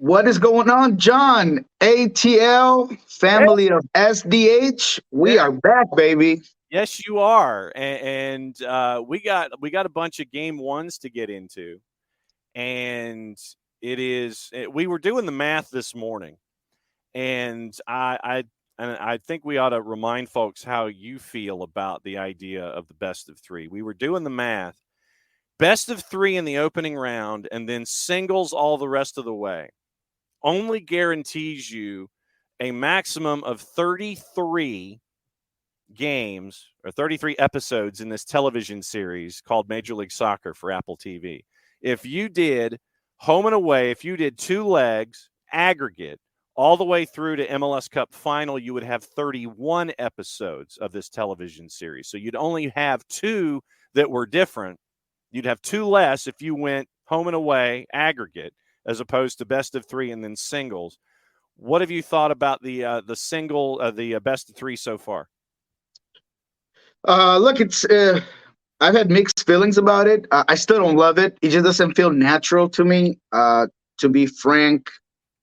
What is going on, John? ATL, Hey, family of SDH. We yeah. are back, baby. Yes, you are, and we got a bunch of game ones to get into, and we were doing the math this morning, and I think we ought to remind folks how you feel about the idea of the best of three. We were doing the math, best of three in the opening round, and then singles all the rest of the way. Only guarantees you a maximum of 33 games or 33 episodes in this television series called Major League Soccer for Apple TV. If you did home and away, if you did two legs, aggregate, all the way through to MLS Cup final, you would have 31 episodes of this television series. So you'd only have two that were different. You'd have two less if you went home and away, aggregate, as opposed to best of three and then singles. What have you thought about the best of three so far? Look, it's I've had mixed feelings about it. I still don't love it. It just doesn't feel natural to me. To be frank,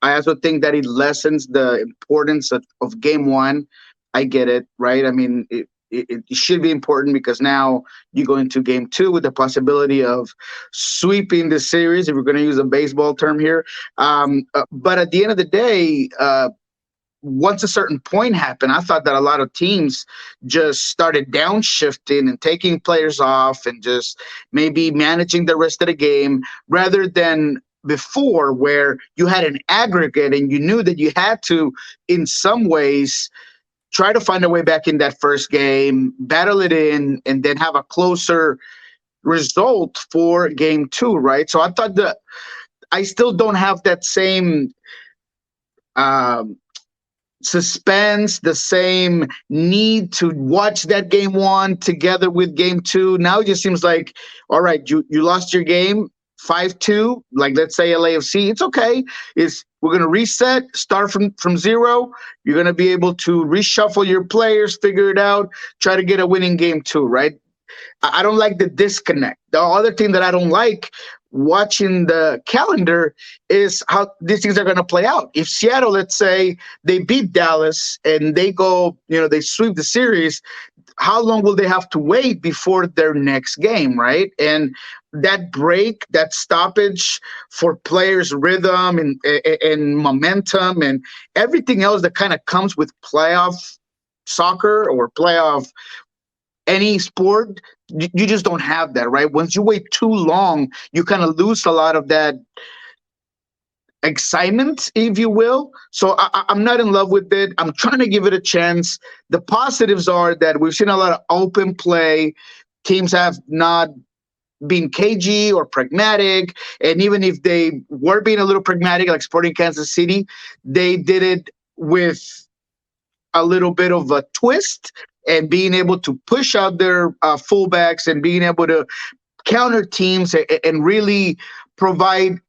I also think that it lessens the importance of game one. I get it, right? I mean, it should be important because now you go into game two with the possibility of sweeping the series, if we're going to use a baseball term here. But at the end of the day, once a certain point happened, I thought that a lot of teams just started downshifting and taking players off and just maybe managing the rest of the game rather than before, where you had an aggregate and you knew that you had to, in some ways, try to find a way back in that first game, battle it in, and then have a closer result for game two, right? So I thought that I still don't have that same. Um, Suspense, the same need to watch that game one together with game two. Now it just seems like, all right, you lost your game 5-2, like let's say LAFC. It's okay. We're gonna reset, start from zero. You're gonna be able to reshuffle your players, figure it out, try to get a winning game two, right? I don't like the disconnect. The other thing that I don't like watching the calendar is how these things are going to play out. If Seattle, let's say, they beat Dallas and they go, they sweep the series, how long will they have to wait before their next game, right? And that break, that stoppage for players' rhythm and momentum and everything else that kind of comes with playoff soccer or playoff any sport, you just don't have that, right? Once you wait too long, you kind of lose a lot of that excitement, if you will. So I'm not in love with it. I'm trying to give it a chance. The positives are that we've seen a lot of open play. Teams have not been cagey or pragmatic. And even if they were being a little pragmatic, like Sporting Kansas City, they did it with a little bit of a twist and being able to push out their fullbacks and being able to counter teams and really provide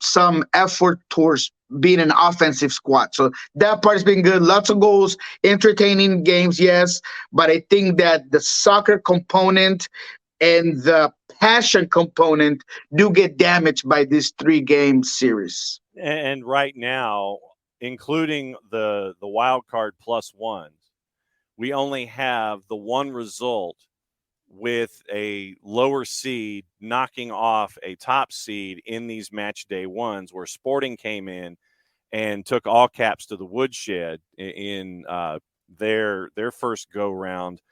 some effort towards being an offensive squad. So that part's been good. Lots of goals, entertaining games, yes. But I think that the soccer component and the passion component do get damaged by this 3-game series. And right now, including the wild card plus ones, we only have the one result with a lower seed knocking off a top seed in these match day ones, where Sporting came in and took all caps to the woodshed in their first go round.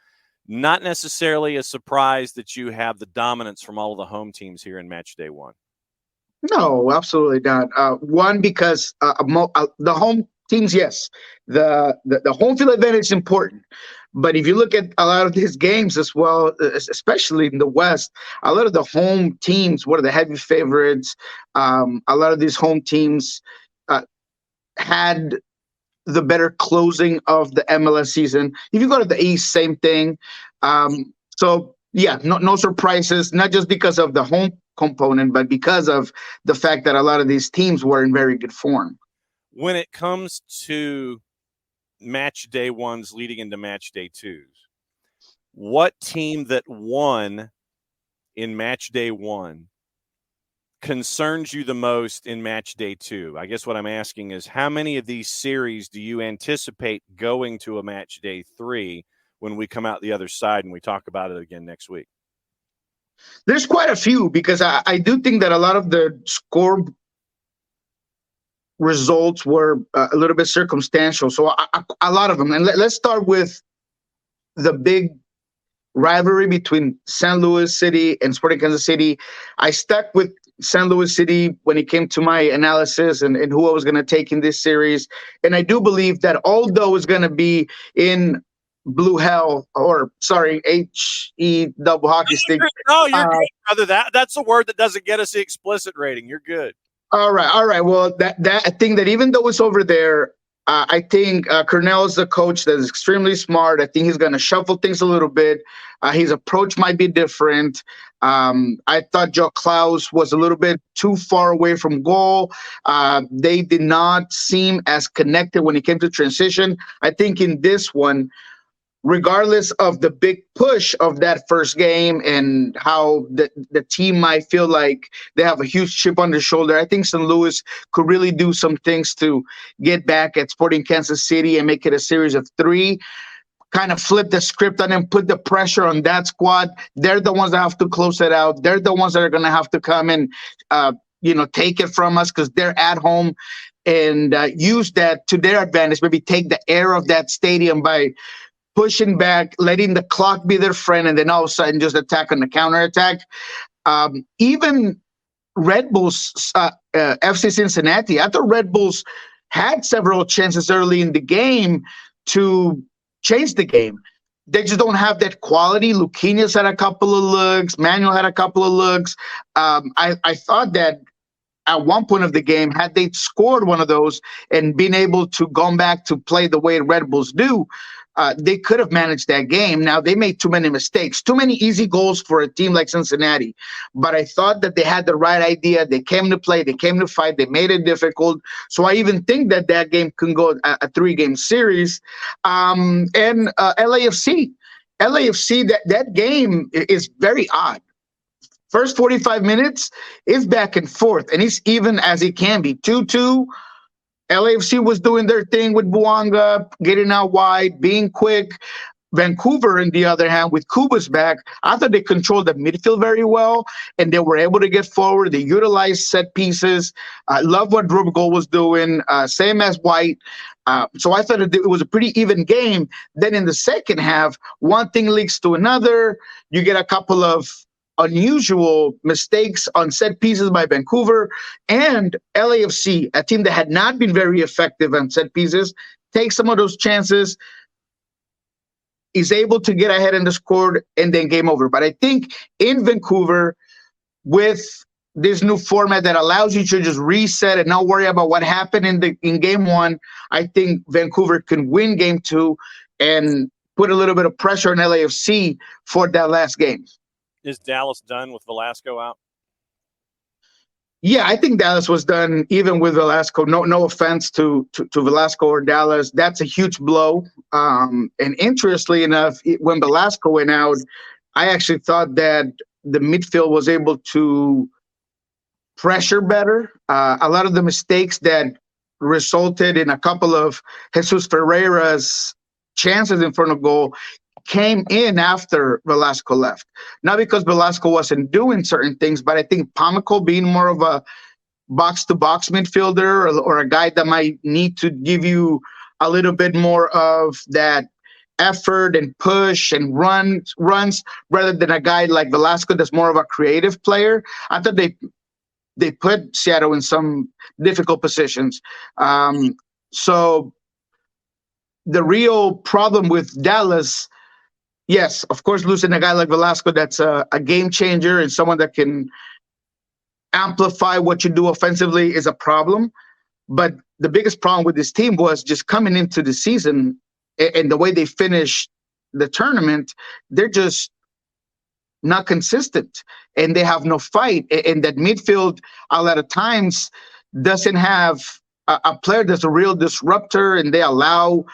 Not necessarily a surprise that you have the dominance from all of the home teams here in match day one. No, absolutely not. One, because the home teams, yes, the home field advantage is important. But if you look at a lot of these games as well, especially in the West, a lot of the home teams, what are the heavy favorites? A lot of these home teams uh, had the better closing of the MLS season. If you go to the East, same thing. So yeah, no surprises, not just because of the home component, but because of the fact that a lot of these teams were in very good form. When it comes to match day ones leading into match day twos, what team that won in match day one concerns you the most in match day 2? I guess what I'm asking is, how many of these series do you anticipate going to a match day 3 when we come out the other side and we talk about it again next week? There's quite a few, because I do think that a lot of the score results were a little bit circumstantial. So a lot of them. And let's start with the big rivalry between St. Louis City and Sporting Kansas City. I stuck with St. Louis City when it came to my analysis and who I was going to take in this series. And I do believe that although it's going to be in blue hell, or sorry, HE double hockey stick. No, you're good, brother. That's a word that doesn't get us the explicit rating. You're good. All right. Well, that I think that even though it's over there, I think Cornell is a coach that is extremely smart. I think he's going to shuffle things a little bit. His approach might be different. I thought Joe Klaus was a little bit too far away from goal. They did not seem as connected when it came to transition. I think in this one, regardless of the big push of that first game and how the team might feel like they have a huge chip on their shoulder, I think St. Louis could really do some things to get back at Sporting Kansas City and make it a series of 3, kind of flip the script on them, put the pressure on that squad. They're the ones that have to close it out. They're the ones that are going to have to come and, take it from us, because they're at home, and use that to their advantage. Maybe take the air of that stadium by pushing back, letting the clock be their friend, and then all of a sudden just attack on the counterattack. Even Red Bulls, FC Cincinnati, I thought Red Bulls had several chances early in the game to change the game. They just don't have that quality. Luquinhas had a couple of looks. Manuel had a couple of looks. I thought that at one point of the game, had they scored one of those and been able to go back to play the way Red Bulls do, they could have managed that game. Now, they made too many mistakes, too many easy goals for a team like Cincinnati. But I thought that they had the right idea. They came to play. They came to fight. They made it difficult. So I even think that game can go a 3-game series. And LAFC, that game is very odd. First 45 minutes is back and forth, and it's even as it can be. 2-2. LAFC was doing their thing with Buanga, getting out wide, being quick. Vancouver, on the other hand, with Kuba's back, I thought they controlled the midfield very well, and they were able to get forward. They utilized set pieces. I love what Drubgol was doing, same as White. So I thought it was a pretty even game. Then in the second half, one thing leads to another. You get a couple of unusual mistakes on set pieces by Vancouver, and LAFC, a team that had not been very effective on set pieces, takes some of those chances, is able to get ahead in the score, and then game over. But I think in Vancouver, with this new format that allows you to just reset and not worry about what happened in game 1, I think Vancouver can win game 2 and put a little bit of pressure on LAFC for that last game. Is Dallas done with Velasco out? Yeah, I think Dallas was done even with Velasco. No offense to Velasco or Dallas. That's a huge blow. And interestingly enough, when Velasco went out, I actually thought that the midfield was able to pressure better. A lot of the mistakes that resulted in a couple of Jesus Ferreira's chances in front of goal came in after Velasco left. Not because Velasco wasn't doing certain things, but I think Pamako, being more of a box-to-box midfielder or a guy that might need to give you a little bit more of that effort and push and runs rather than a guy like Velasco that's more of a creative player. I thought they put Seattle in some difficult positions. So the real problem with Dallas, yes, of course, losing a guy like Velasco, that's a game changer and someone that can amplify what you do offensively, is a problem. But the biggest problem with this team was just coming into the season and the way they finished the tournament, they're just not consistent and they have no fight. And that midfield, a lot of times, doesn't have a player that's a real disruptor, and they allow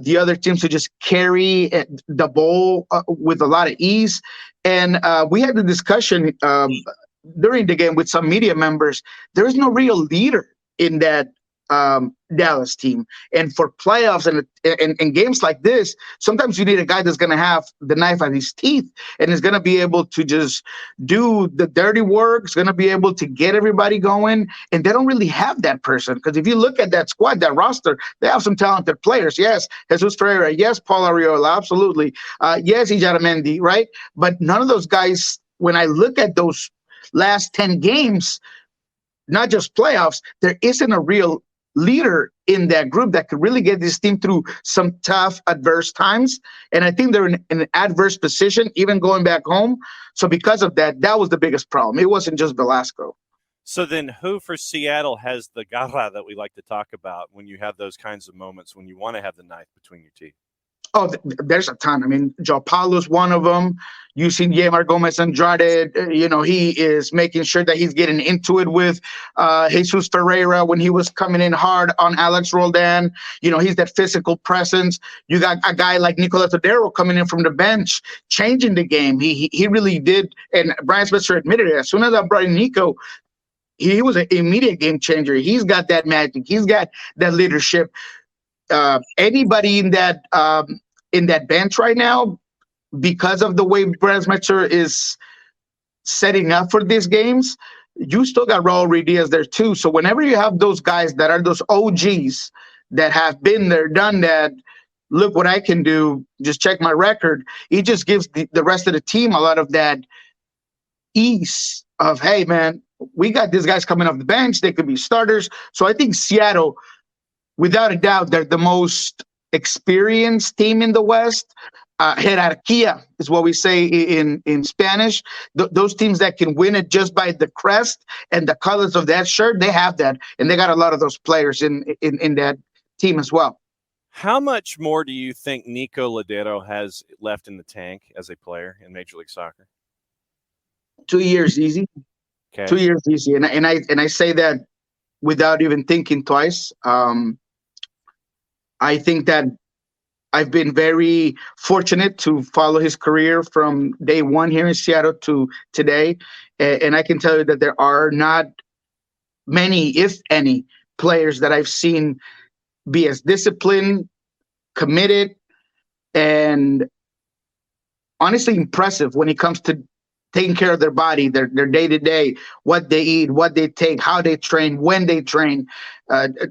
the other teams to just carry the ball with a lot of ease. And we had the discussion during the game with some media members, there is no real leader in that Dallas team. And for playoffs and games like this, sometimes you need a guy that's going to have the knife at his teeth and is going to be able to just do the dirty work, is going to be able to get everybody going. And they don't really have that person. Because if you look at that squad, that roster, they have some talented players. Yes, Jesus Ferreira. Yes, Paul Arriola. Absolutely. Yes, Ijadamendi, right? But none of those guys, when I look at those last 10 games, not just playoffs, there isn't a real leader in that group that could really get this team through some tough, adverse times. And I think they're in an adverse position, even going back home. So because of that, that was the biggest problem. It wasn't just Velasco. So then who for Seattle has the garra that we like to talk about when you have those kinds of moments when you want to have the knife between your teeth? Oh, there's a ton. I mean, Joao Paulo's one of them. You've seen Yemar Gomez Andrade. He is making sure that he's getting into it with Jesus Ferreira when he was coming in hard on Alex Roldan. He's that physical presence. You got a guy like Niko Lotadero coming in from the bench, changing the game. He really did. And Brian Spencer admitted it. As soon as I brought in Niko, he was an immediate game changer. He's got that magic. He's got that leadership. Anybody in that bench right now, because of the way Brad Spencer is setting up for these games, you still got Raul Ruiz there too. So whenever you have those guys that are those OGs that have been there, done that, look what I can do, just check my record, it just gives the rest of the team a lot of that ease of, hey, man, we got these guys coming off the bench. They could be starters. So I think Seattle, without a doubt, they're the most experienced team in the West. Jerarquía is what we say in Spanish. Those teams that can win it just by the crest and the colors of that shirt, they have that. And they got a lot of those players in that team as well. How much more do you think Niko Lotadero has left in the tank as a player in Major League Soccer? 2 years easy. Okay. 2 years easy. And I say that without even thinking twice. I think that I've been very fortunate to follow his career from day one here in Seattle to today. And I can tell you that there are not many, if any, players that I've seen be as disciplined, committed, and honestly impressive when it comes to taking care of their body, their day-to-day, what they eat, what they take, how they train, when they train,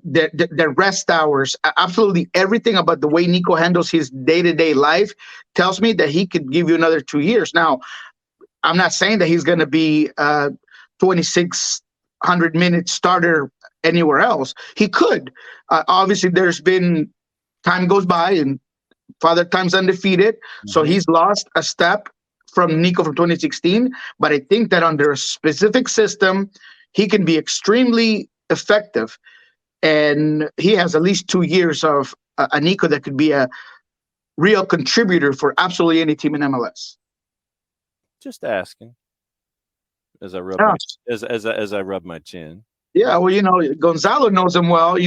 their rest hours. Absolutely everything about the way Niko handles his day-to-day life tells me that he could give you another 2 years. Now, I'm not saying that he's going to be a 2,600-minute starter anywhere else. He could. Obviously, there's been time goes by and Father Time's undefeated, so he's lost a step from Niko from 2016, but I think that under a specific system, he can be extremely effective. And he has at least 2 years of a Niko that could be a real contributor for absolutely any team in MLS. Just asking. As I rub as I rub my chin. Yeah, well, Gonzalo knows him well,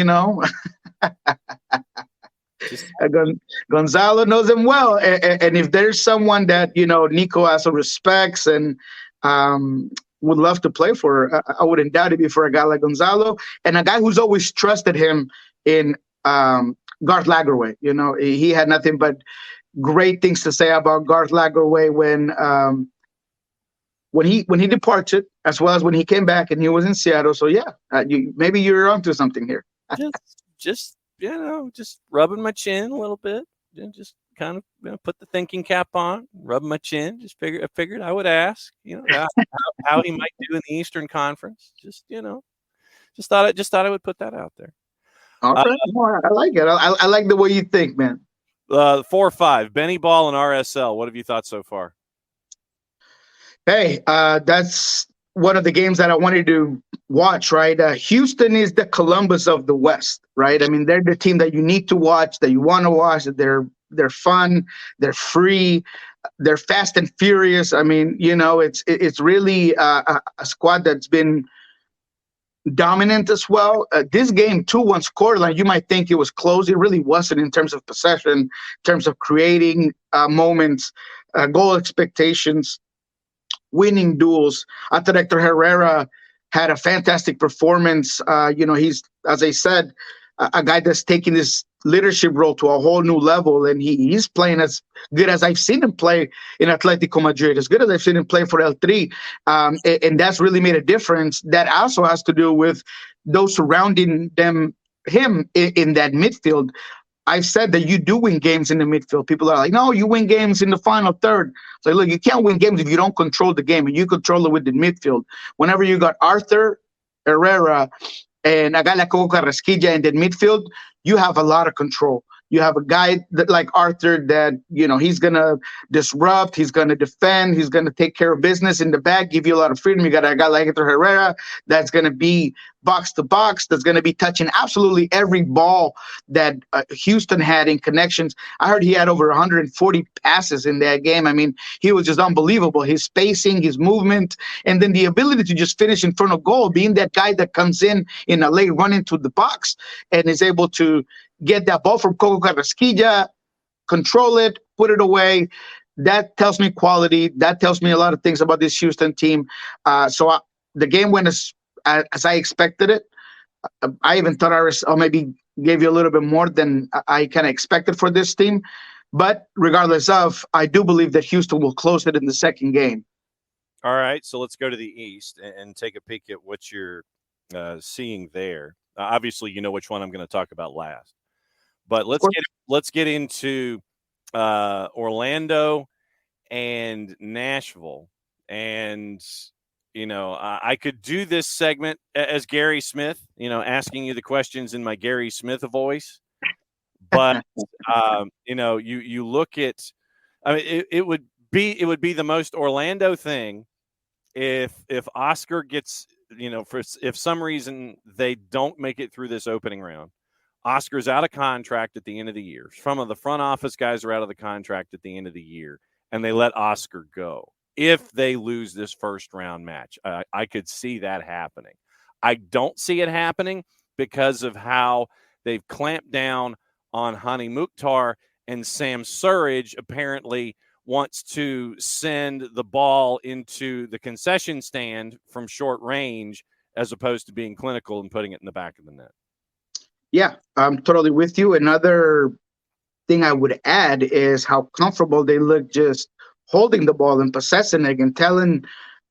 Gonzalo knows him well, and if there's someone that Niko also respects and would love to play for, I wouldn't doubt it'd be for a guy like Gonzalo, and a guy who's always trusted him in Garth Lagerwey. He had nothing but great things to say about Garth Lagerwey when he departed, as well as when he came back and he was in Seattle. So yeah, maybe you're onto something here. just rubbing my chin a little bit, just kind of put the thinking cap on, rubbing my chin. I figured I would ask, how he might do in the Eastern Conference. Just thought I would put that out there. All right, I like it. I like the way you think, man. 4-5, Benny Ball and RSL. What have you thought so far? Hey, that's one of the games that I wanted to watch, right? Houston is the Columbus of the West, right? I mean, they're the team that you need to watch, that you want to watch. That they're fun, they're free, they're fast and furious. I mean, it's really a squad that's been dominant as well. This game, 2-1 scoreline, you might think it was close. It really wasn't in terms of possession, in terms of creating moments, goal expectations. winning duels. I thought Hector Herrera had a fantastic performance. He's, as I said, a guy that's taking this leadership role to a whole new level, and he's playing as good as I've seen him play in Atletico Madrid, as good as I've seen him play for El Tri, and that's really made a difference. That also has to do with those surrounding him in that midfield. I've said that you do win games in the midfield. People are like, no, you win games in the final third. So look, you can't win games if you don't control the game, and you control it with the midfield. Whenever you got Arthur, Herrera, and a guy like Coco Carrasquilla in the midfield, you have a lot of control. You have a guy that, like Arthur, that he's gonna disrupt, he's gonna defend, he's gonna take care of business in the back, give you a lot of freedom. You got a guy like Hector Herrera that's gonna be box to box, that's gonna be touching absolutely every ball that Houston had in connections. I heard he had over 140 passes in that game. I mean, he was just unbelievable. His spacing, his movement, and then the ability to just finish in front of goal, being that guy that comes in a late run into the box and is able to get that ball from Coco Carrasquilla, control it, put it away. That tells me quality. That tells me a lot of things about this Houston team. The game went as I expected it. I even thought I maybe gave you a little bit more than I kind of expected for this team. But regardless of, I do believe that Houston will close it in the second game. All right, so let's go to the East and take a peek at what you're seeing there. Obviously, you know which one I'm going to talk about last. But let's get into Orlando and Nashville. And, I could do this segment as Gary Smith, asking you the questions in my Gary Smith voice. But, you look at – I mean, it would be the most Orlando thing if Oscar gets – if some reason they don't make it through this opening round. Oscar's out of contract at the end of the year. Some of the front office guys are out of the contract at the end of the year, and they let Oscar go. If they lose this first round match, I could see that happening. I don't see it happening because of how they've clamped down on Hani Mukhtar, and Sam Surridge apparently wants to send the ball into the concession stand from short range as opposed to being clinical and putting it in the back of the net. Yeah, I'm totally with you. Another thing I would add is how comfortable they look just holding the ball and possessing it and telling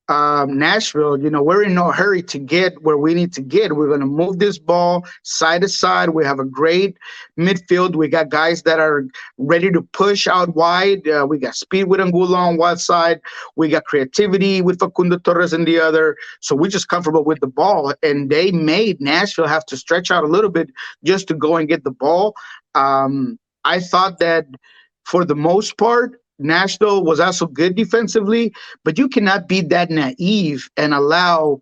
Nashville, we're in no hurry to get where we need to get. We're going to move this ball side to side. We have a great midfield. We got guys that are ready to push out wide. We got speed with Angulo on one side. We got creativity with Facundo Torres in the other. So we're just comfortable with the ball. And they made Nashville have to stretch out a little bit just to go and get the ball. I thought that for the most part, Nashville was also good defensively, but you cannot be that naive and allow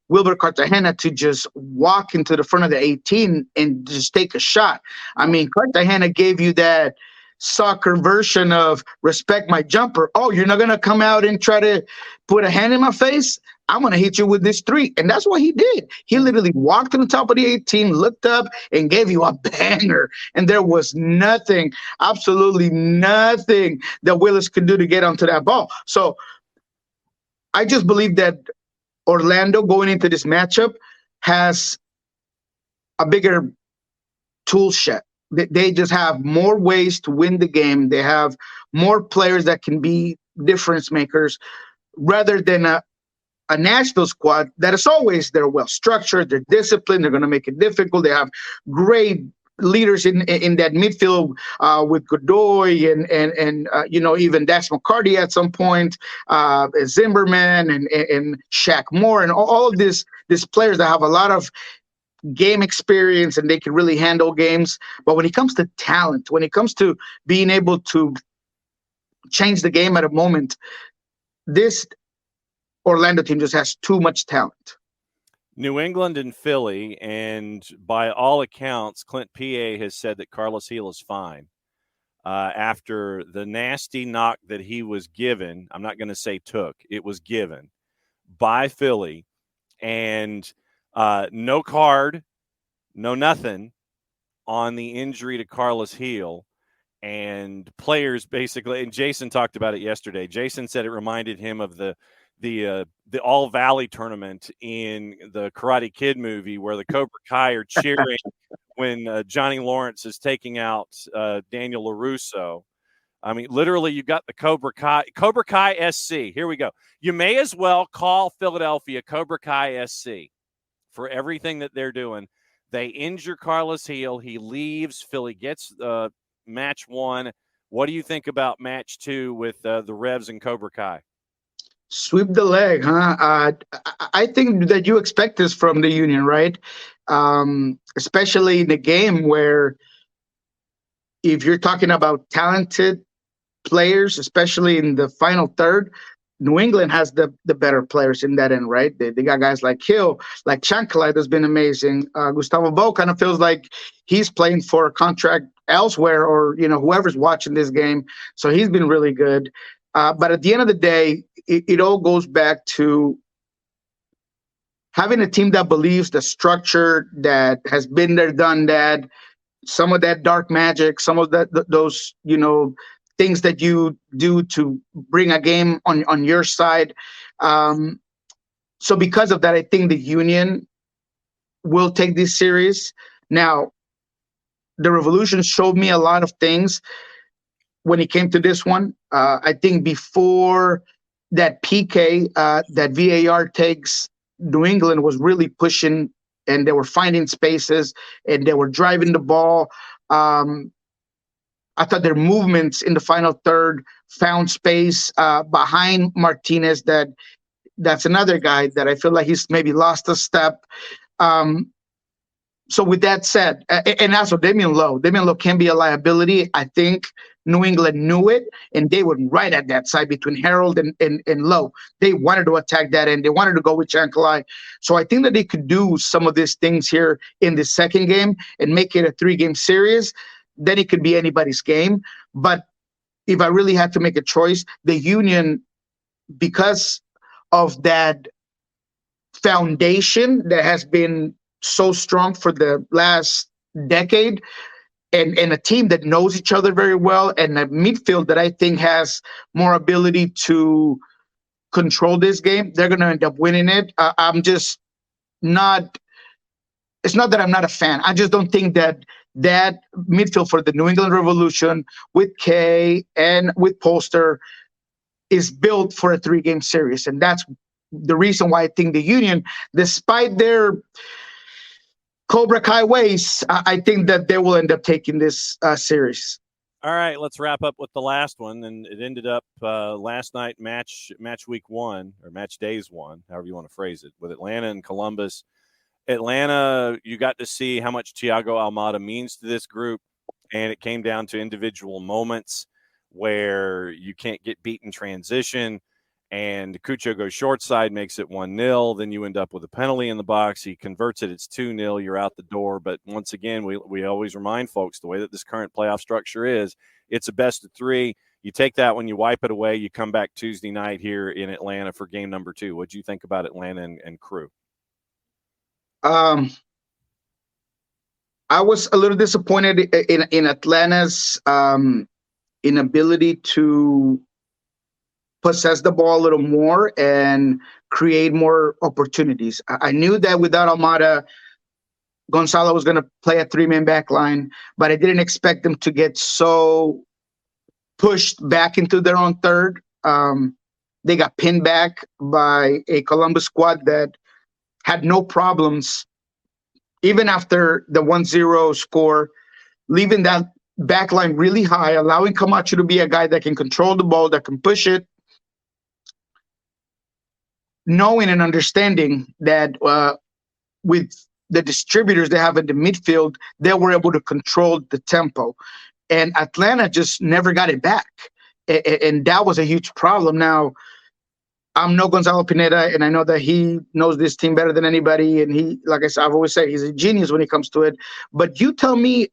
Wilber Cartagena to just walk into the front of the 18 and just take a shot. I mean, Cartagena gave you that soccer version of respect my jumper. Oh, you're not going to come out and try to put a hand in my face? I'm going to hit you with this three. And that's what he did. He literally walked to the top of the 18, looked up, and gave you a banger. And there was nothing, absolutely nothing that Willis could do to get onto that ball. So I just believe that Orlando going into this matchup has a bigger tool set. They just have more ways to win the game. They have more players that can be difference makers rather than a Nashville squad that is always, they're well structured, they're disciplined, they're going to make it difficult. They have great leaders in that midfield with Godoy and even Dax McCarty at some point, Zimmerman and Shaq Moore and all of these players that have a lot of game experience and they can really handle games. But when it comes to talent, when it comes to being able to change the game at a moment, this Orlando team just has too much talent. New England and Philly, and by all accounts, Clint P.A. has said that Carlos Gil is fine. After the nasty knock that he was given, I'm not going to say took, it was given by Philly, and no card, no nothing on the injury to Carlos Gil. And players basically, and Jason talked about it yesterday. Jason said it reminded him of the the All Valley tournament in the Karate Kid movie, where the Cobra Kai are cheering when Johnny Lawrence is taking out Daniel LaRusso. I mean, literally, you got the Cobra Kai SC. Here we go. You may as well call Philadelphia Cobra Kai SC for everything that they're doing. They injure Carlos Heel. He leaves. Philly gets match 1. What do you think about match 2 with the Revs and Cobra Kai? Sweep the leg, huh? I think that you expect this from the Union, right? Especially in the game where, if you're talking about talented players, especially in the final third, New England has the better players in that end, right? They got guys like Hill, like Chancalite has been amazing. Gustavo Bo kind of feels like he's playing for a contract elsewhere, or whoever's watching this game. So he's been really good. But at the end of the day, it all goes back to having a team that believes the structure, that has been there, done that, some of that dark magic, some of those things that you do to bring a game on your side. So because of that, I think the Union will take this series. Now, the Revolution showed me a lot of things when it came to this one. I think before that PK that VAR takes, New England was really pushing, and they were finding spaces, and they were driving the ball. I thought their movements in the final third found space behind Martinez. That's another guy that I feel like he's maybe lost a step. So with that said, and also Damian Lowe can be a liability. I think New England knew it, and they were right at that side between Harold and Lowe. They wanted to attack that end. They wanted to go with Chancalay. So I think that they could do some of these things here in the second game and make it a 3-game series. Then it could be anybody's game. But if I really had to make a choice, the Union, because of that foundation that has been so strong for the last decade, and a team that knows each other very well, and a midfield that I think has more ability to control this game, they're going to end up winning it. I'm just not – it's not that I'm not a fan. I just don't think that midfield for the New England Revolution with Kay and with Polster is built for a 3-game series. And that's the reason why I think the Union, despite their Cobra Kai ways, I think that they will end up taking this series. All right, let's wrap up with the last one. And it ended up last night, match week 1, or match days 1, however you want to phrase it, with Atlanta and Columbus. Atlanta, you got to see how much Thiago Almada means to this group, and it came down to individual moments where you can't get beat in transition, and Cucho goes short side, makes it 1-0. Then you end up with a penalty in the box. He converts it. It's 2-0. You're out the door. But once again, we always remind folks the way that this current playoff structure is, it's a best of 3. You take that one, you wipe it away. You come back Tuesday night here in Atlanta for game number 2. What do you think about Atlanta and crew? I was a little disappointed in Atlanta's inability to possess the ball a little more and create more opportunities. I knew that without Almada, Gonzalo was going to play a 3-man back line, but I didn't expect them to get so pushed back into their own third. They got pinned back by a Columbus squad that had no problems, even after the 1-0 score, leaving that back line really high, allowing Camacho to be a guy that can control the ball, that can push it, knowing and understanding that with the distributors they have in the midfield, they were able to control the tempo. And Atlanta just never got it back. And that was a huge problem. Now, I'm no Gonzalo Pineda, and I know that he knows this team better than anybody. And he, like I said, I've always said, he's a genius when it comes to it. But you tell me,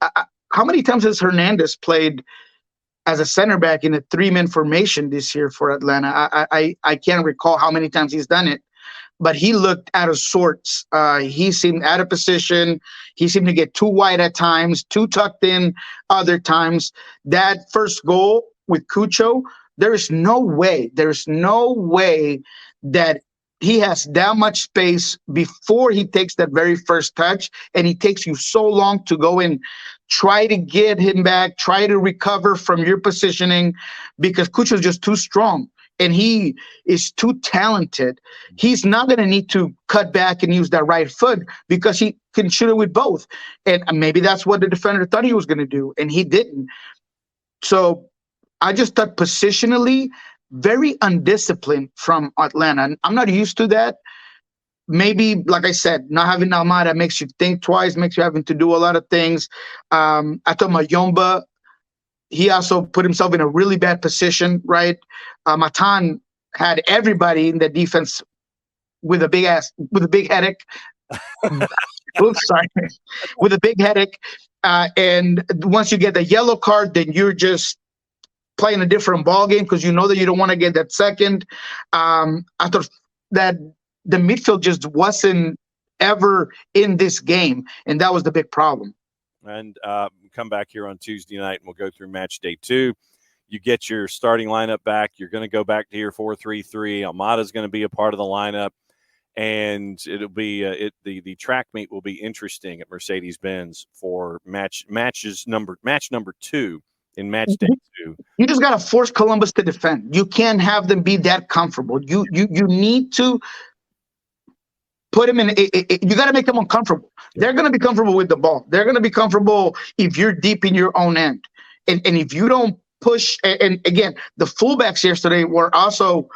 how many times has Hernandez played as a center back in a 3-man formation this year for Atlanta? I can't recall how many times he's done it. But he looked out of sorts. He seemed out of position. He seemed to get too wide at times, too tucked in other times. That first goal with Cucho, There's no way that he has that much space before he takes that very first touch, and he takes you so long to go and try to get him back, try to recover from your positioning, because Cucho's just too strong and he is too talented. He's not going to need to cut back and use that right foot because he can shoot it with both. And maybe that's what the defender thought he was going to do, and he didn't. So I just thought positionally, very undisciplined from Atlanta. And I'm not used to that. Maybe, like I said, not having Almada makes you think twice, makes you having to do a lot of things. I thought Mayomba, he also put himself in a really bad position, right? Matan had everybody in the defense with a big headache. Oops, sorry. With a big headache. And once you get the yellow card, then you're just playing a different ball game because you know that you don't want to get that second. I thought that the midfield just wasn't ever in this game, and that was the big problem. And come back here on Tuesday night, and we'll go through match day 2. You get your starting lineup back. You're going to go back to your 4-3-3. Almada's going to be a part of the lineup, and it'll be the track meet will be interesting at Mercedes-Benz for match number 2 in match day 2. You just got to force Columbus to defend. You can't have them be that comfortable. You need to put them in. You got to make them uncomfortable. They're going to be comfortable with the ball. They're going to be comfortable if you're deep in your own end. And if you don't push, and again, the fullbacks yesterday were also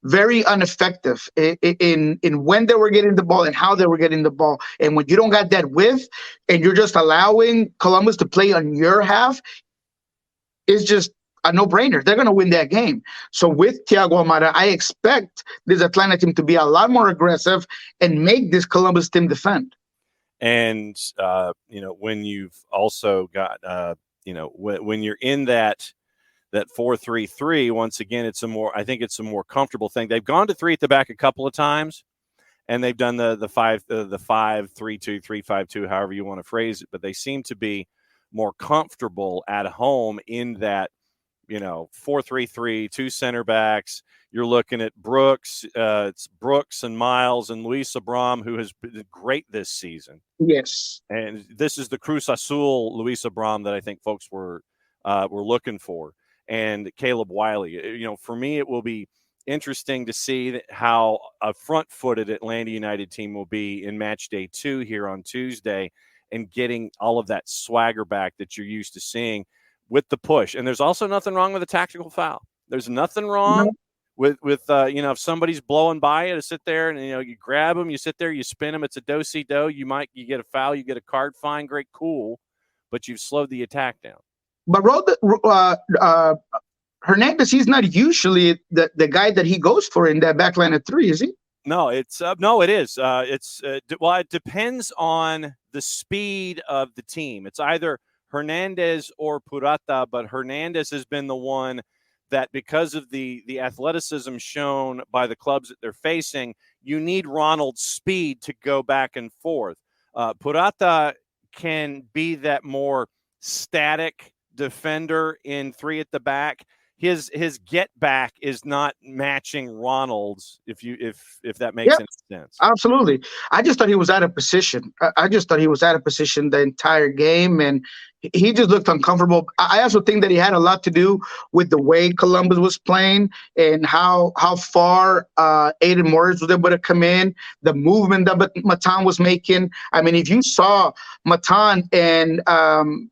very ineffective in when they were getting the ball and how they were getting the ball. And when you don't got that width and you're just allowing Columbus to play on your half, it's just a no-brainer. They're going to win that game. So with Thiago Almada, I expect this Atlanta team to be a lot more aggressive and make this Columbus team defend. And, when you've also got, when you're in that 4-3-3, once again, I think it's a more comfortable thing. They've gone to 3 at the back a couple of times, and they've done the 5-3-2, 3-5-2, however you want to phrase it, but they seem to be more comfortable at home in that, 4-3-3, 2 center backs. You're looking at Brooks, it's Brooks and Miles and Luis Abram, who has been great this season. Yes. And this is the Cruz Azul Luis Abram that I think folks were looking for. And Caleb Wiley. For me, it will be interesting to see how a front-footed Atlanta United team will be in match day 2 here on Tuesday, and getting all of that swagger back that you're used to seeing with the push. And there's also nothing wrong with a tactical foul. There's nothing wrong with if somebody's blowing by you to sit there and, you grab them, you sit there, you spin them. It's a do-si-do. You get a foul, you get a card, fine, great, cool, but you've slowed the attack down. But Hernandez, he's not usually the guy that he goes for in that back line of 3, is he? No, it is. It depends on the speed of the team. It's either Hernandez or Purata, but Hernandez has been the one that, because of the athleticism shown by the clubs that they're facing, you need Ronald's speed to go back and forth. Purata can be that more static defender in 3 at the back. His get back is not matching Ronald's, if that makes any sense. Absolutely. I just thought he was out of position. The entire game, and he just looked uncomfortable. I also think that he had a lot to do with the way Columbus was playing and how far Aiden Morris was able to come in, the movement that Matan was making. I mean, if you saw Matan and Juan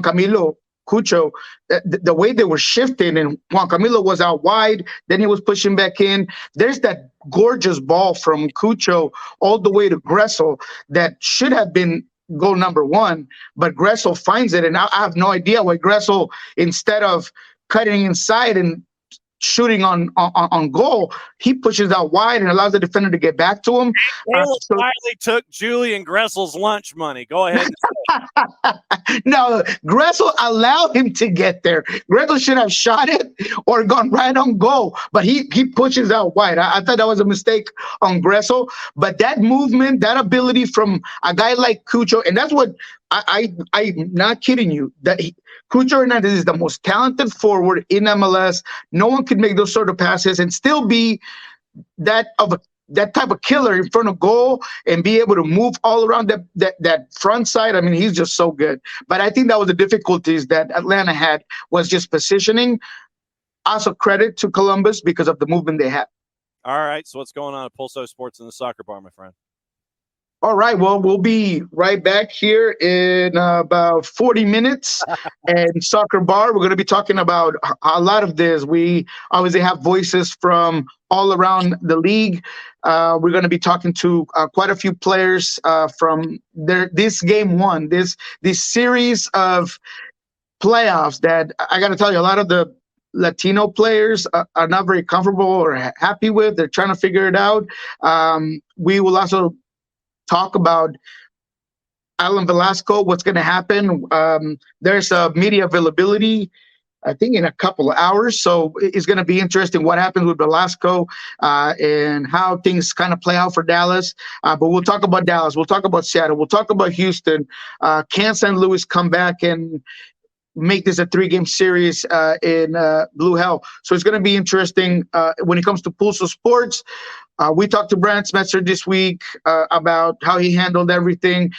Camilo Cucho, the way they were shifting, and Juan Camilo was out wide, then he was pushing back in. There's that gorgeous ball from Cucho all the way to Gressel that should have been goal number 1, but Gressel finds it, and I have no idea why Gressel, instead of cutting inside and shooting on goal, he pushes out wide and allows the defender to get back to him. Wiley took Julian Gressel's lunch money. Go ahead. No, Gressel allowed him to get there. Gressel should have shot it or gone right on goal, but he pushes out wide. I thought that was a mistake on Gressel, but that movement, that ability from a guy like Cucho, and that's what I'm not kidding you. Cucho Hernandez is the most talented forward in MLS. No one could make those sort of passes and still be that type of killer in front of goal and be able to move all around that front side. I mean, he's just so good. But I think that was the difficulties that Atlanta had, was just positioning. Also credit to Columbus because of the movement they had. All right. So what's going on at Pulso Sports in the soccer bar, my friend? All right. Well, we'll be right back here in about 40 minutes. And Soccer Bar, we're going to be talking about a lot of this. We obviously have voices from all around the league. We're going to be talking to quite a few players from this game one, this series of playoffs that I got to tell you, a lot of the Latino players are not very comfortable or happy with. They're trying to figure it out. We will also talk about Alan Velasco, what's going to happen. There's a media availability, I think, in a couple of hours. So it's going to be interesting what happens with Velasco and how things kind of play out for Dallas. But we'll talk about Dallas. We'll talk about Seattle. We'll talk about Houston. Can St. Louis come back and make this a 3-game series in Blue Hell? So it's going to be interesting when it comes to Pulso Sports. We talked to Brand Smetzer this week about how he handled everything.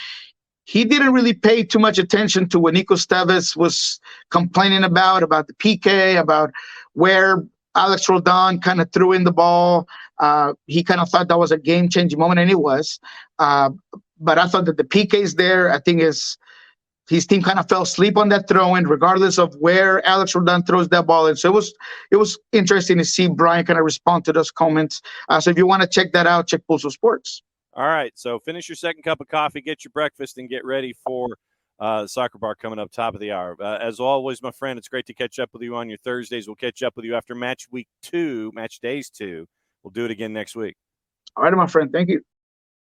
He didn't really pay too much attention to what Niko Steves was complaining about the PK, about where Alex Roldan kind of threw in the ball. He kind of thought that was a game-changing moment, and it was. But I thought that the PK's there. I think his team kind of fell asleep on that throw-in, regardless of where Alex Roldan throws that ball in. So it was interesting to see Brian kind of respond to those comments. So if you want to check that out, check Pulso Sports. All right. So finish your second cup of coffee, get your breakfast, and get ready for the Soccer Bar coming up top of the hour. As always, my friend, it's great to catch up with you on your Thursdays. We'll catch up with you after match days 2. We'll do it again next week. All right, my friend. Thank you.